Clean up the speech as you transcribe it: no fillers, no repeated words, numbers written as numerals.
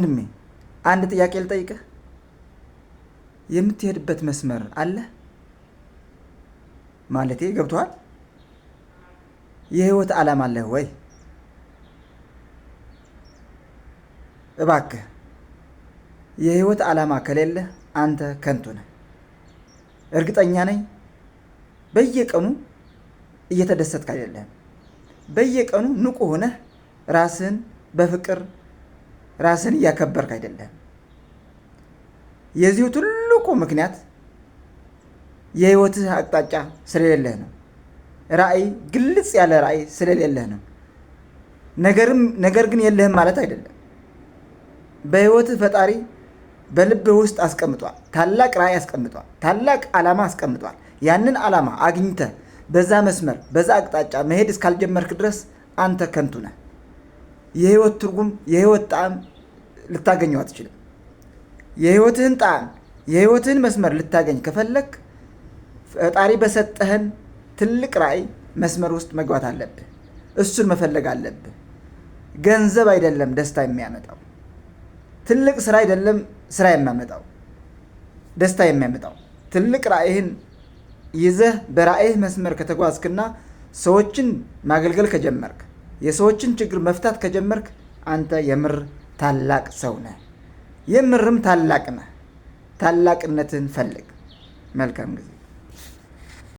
ወንድሜ አንድ ጥያቄ ልጠይቅህ። የምትሄድበት መስመር አለ ማለቴ ገብቶሃል? የህይወት ዓላማ አለህ ወይ? እባክህ የህይወት ዓላማ ከሌለህ አንተ ከንቱ ነህ። እርግጠኛ ነኝ በየቀኑ እየተደሰትክ አይደለህም። በየቀኑ ንቁ ሆነህ ራስህን በፍቅር ራስህን እያከበርክ አይደለህም። የዚሁ ትልቁ ምክንያት የህይወትህ አቅጣጫ ስለሌለህ ነው። ራዕይ፣ ግልጽ ያለ ራዕይ ስለሌለህ ነው። ነገር ግን የለህም ማለት አይደለም። በህይወትህ ፈጣሪ በልብህ ውስጥ አስቀምጧል። ታላቅ ራዕይ አስቀምጧል። ታላቅ ዓላማ አስቀምጧል። ያንን ዓላማ አግኝተህ በዛ መስመር በዛ አቅጣጫ መሄድ እስካልጀመርክ ድረስ አንተ ከንቱ ነህ። የህይወት ትርጉም፣ የህይወት ጣዕም ልታገኘው አትችልም። የህይወትህን ጣዕም፣ የህይወትህን መስመር ልታገኝ ከፈለክ ፈጣሪ በሰጠህን ትልቅ ራዕይ መስመር ውስጥ መግባት አለብህ። እሱን መፈለግ አለብህ። ገንዘብ አይደለም ደስታ የሚያመጣው። ትልቅ ስራ አይደለም ስራ የሚያመጣው ደስታ የሚያመጣው። ትልቅ ራዕይህን ይዘህ በራዕይህ መስመር ከተጓዝክና ሰዎችን ማገልገል ከጀመርክ፣ የሰዎችን ችግር መፍታት ከጀመርክ አንተ የምር ታላቅ ሰው ነህ። የምርም ታላቅ ነህ። ታላቅነትን ፈልግ። መልካም ጊዜ